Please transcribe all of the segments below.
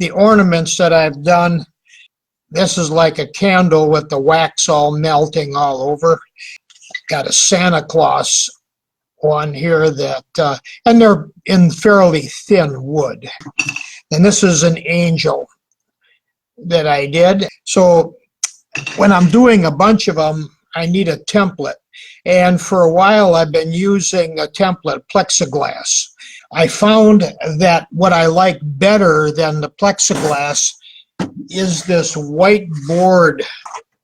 the ornaments that I've done. This is like a candle with the wax all melting all over. Got a Santa Claus one here that, and they're in fairly thin wood. And this is an angel that I did. So when I'm doing a bunch of them, I need a template. And for a while, I've been using a template, plexiglass. I found that what I like better than the plexiglass is this white board.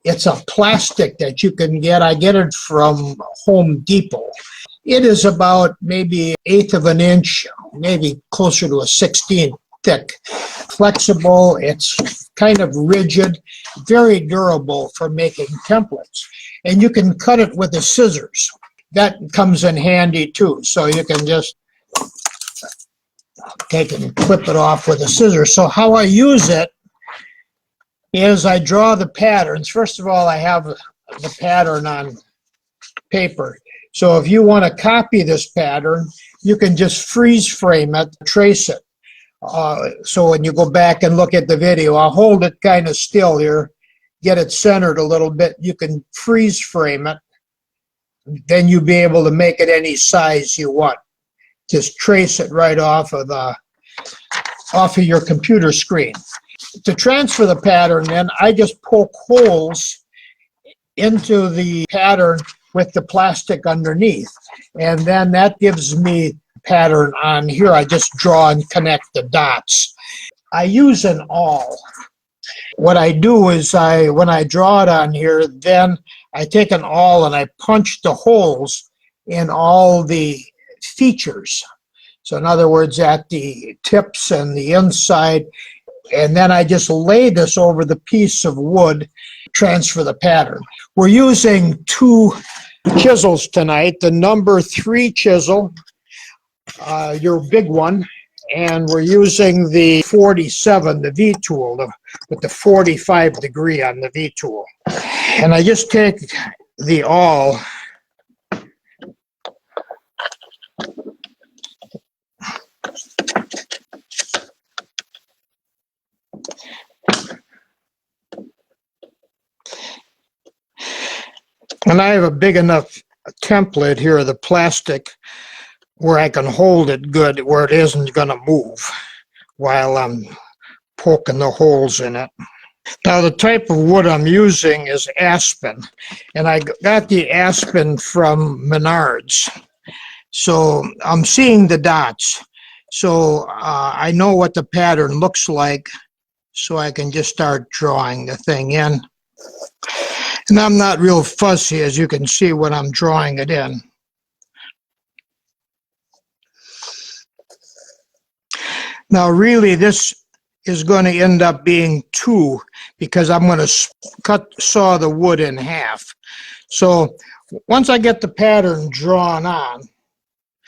It's a plastic that you can get. I get it from Home Depot. It is about maybe 1/8 of an inch, maybe closer to a 16th thick. Flexible, it's kind of rigid, very durable for making templates. And you can cut it with the scissors. That comes in handy too. So you can just take and clip it off with a scissors. So how I use it is I draw the patterns. First of all, I have the pattern on paper. So if you want to copy this pattern, you can just freeze frame it, trace it. So when you go back and look at the video, I'll hold it kind of still here, get it centered a little bit. You can freeze frame it. Then you'll be able to make it any size you want. Just trace it right off of your computer screen. To transfer the pattern, then I just poke holes into the pattern with the plastic underneath, and then that gives me pattern on here. I just draw and connect the dots. I use an awl. What I do is when I draw it on here, then I take an awl and I punch the holes in all the features. So in other words, at the tips and the inside, and then I just lay this over the piece of wood, transfer the pattern. We're using 2 chisels tonight, the number 3 chisel, your big one, and we're using the 47, the V tool, with the 45 degree on the V tool. And I just take the awl and I have a big enough template here of the plastic where I can hold it good, where it isn't going to move while I'm poking the holes in it. Now the type of wood I'm using is aspen, and I got the aspen from Menards. So I'm seeing the dots. So I know what the pattern looks like, so I can just start drawing the thing in. And I'm not real fussy, as you can see when I'm drawing it in. Now really this is going to end up being 2 because I'm going to saw the wood in half. So once I get the pattern drawn on,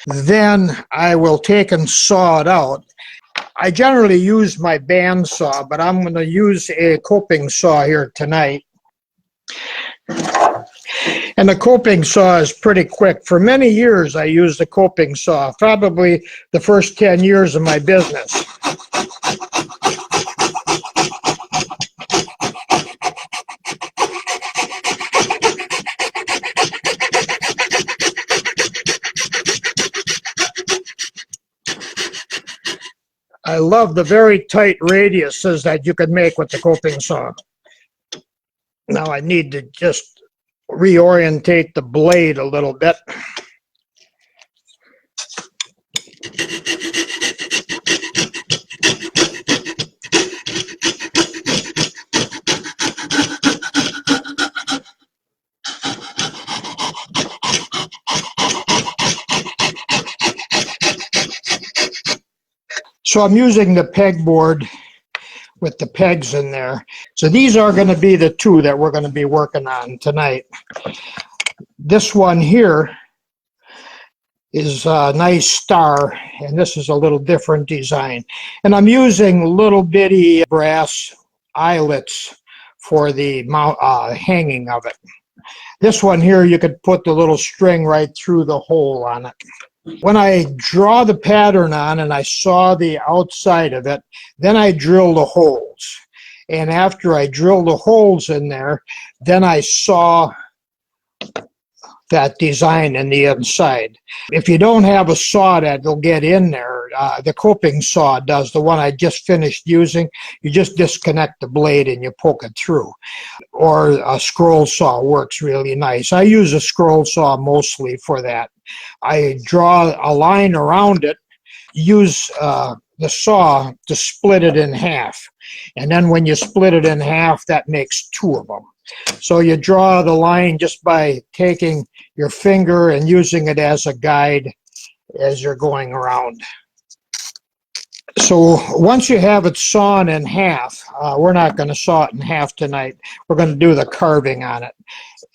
then I will take and saw it out. I generally use my bandsaw, but I'm going to use a coping saw here tonight. And the coping saw is pretty quick. For many years I used the coping saw, probably the first 10 years of my business. I love the very tight radiuses that you can make with the coping saw. Now I need to just reorientate the blade a little bit. So I'm using the pegboard with the pegs in there. So these are going to be the 2 that we're going to be working on tonight. This one here is a nice star, and this is a little different design. And I'm using little bitty brass eyelets for the hanging of it. This one here, you could put the little string right through the hole on it. When I draw the pattern on and I saw the outside of it, then I drill the holes. And after I drill the holes in there, then I saw that design in the inside. If you don't have a saw that'll get in there, the coping saw does, the one I just finished using, you just disconnect the blade and you poke it through. Or a scroll saw works really nice. I use a scroll saw mostly for that. I draw a line around it, use the saw to split it in half. And then when you split it in half, that makes two of them. So you draw the line just by taking your finger and using it as a guide as you're going around. So once you have it sawn in half, we're not going to saw it in half tonight. We're going to do the carving on it.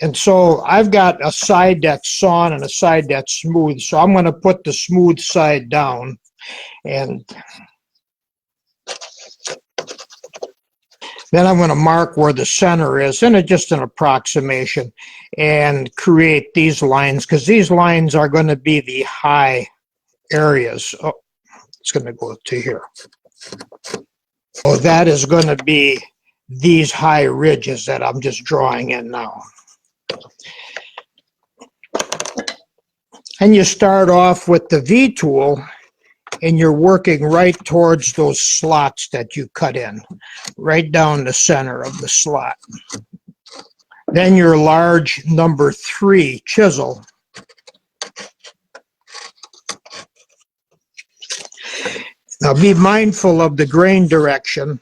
And so I've got a side that's sawn and a side that's smooth. So I'm going to put the smooth side down, and then I'm going to mark where the center is, and it's just an approximation, and create these lines, because these lines are going to be the high areas. Oh, it's going to go to here. So that is going to be these high ridges that I'm just drawing in now. And you start off with the V tool, and you're working right towards those slots that you cut in, right down the center of the slot. Then your large number 3 chisel. Now be mindful of the grain direction,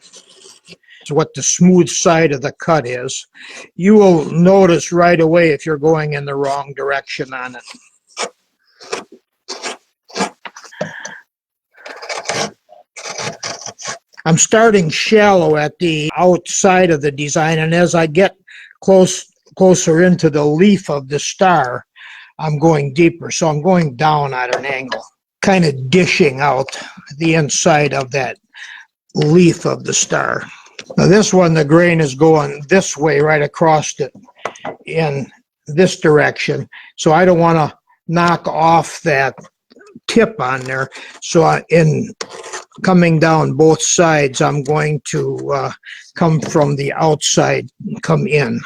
what the smooth side of the cut is. You will notice right away if you're going in the wrong direction on it. I'm shallow at the outside of the design, and as I get closer into the leaf of the star, I'm going deeper. So I'm going down at an angle, kind of dishing out the inside of that leaf of the star. Now this one, the grain is going this way, right across it in this direction. So I don't want to knock off that tip on there. So in coming down both sides, I'm going to come from the outside and come in.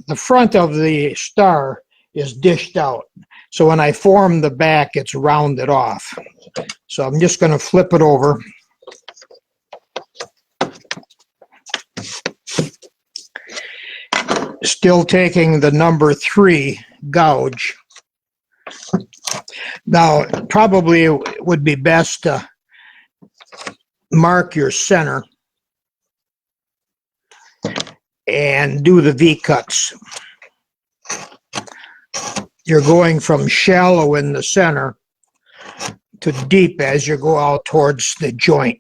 The front of the star is dished out. So when I form the back, it's rounded off. So I'm just going to flip it over. Still taking the number 3 gouge. Now, probably it would be best to mark your center and do the V-cuts. You're going from shallow in the center to deep as you go out towards the joint.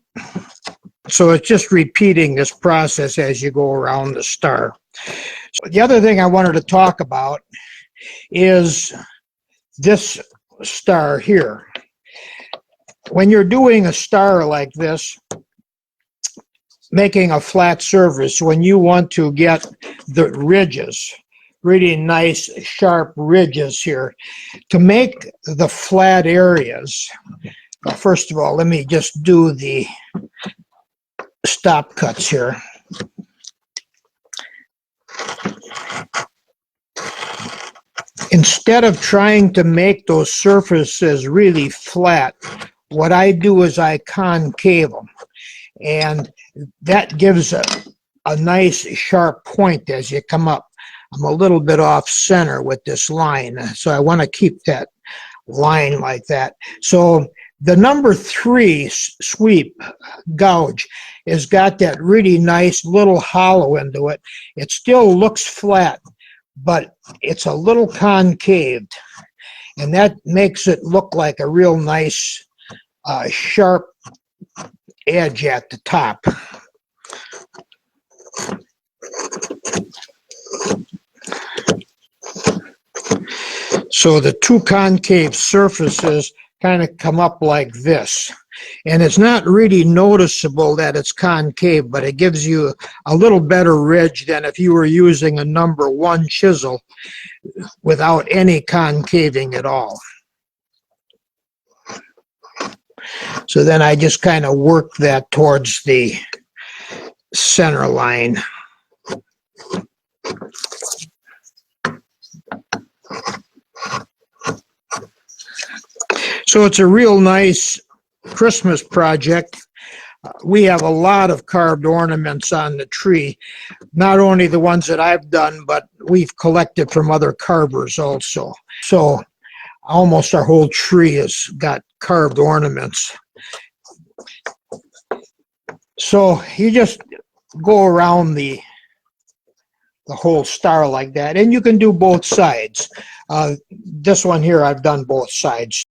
So it's just repeating this process as you go around the star. So the other thing I wanted to talk about is this star here. When you're doing a star like this, making a flat surface, when you want to get the ridges, really nice sharp ridges here, to make the flat areas, first of all, let me just do the stop cuts here. Instead of trying to make those surfaces really flat, what I do is I concave them. And that gives a nice sharp point as you come up. I'm a little bit off center with this line, so I want to keep that line like that. So the number 3 sweep gouge has got that really nice little hollow into it. It still looks flat, but it's a little concaved, and that makes it look like a real nice sharp edge at the top. So the 2 concave surfaces kind of come up like this. And it's not really noticeable that it's concave, but it gives you a little better ridge than if you were using a number 1 chisel without any concaving at all. So then I just kind of work that towards the center line. So it's a real nice Christmas project. We have a lot of carved ornaments on the tree, not only the ones that I've done, but we've collected from other carvers also. So almost our whole tree has got carved ornaments. So you just go around the whole star like that, and you can do both sides. This one here, I've done both sides.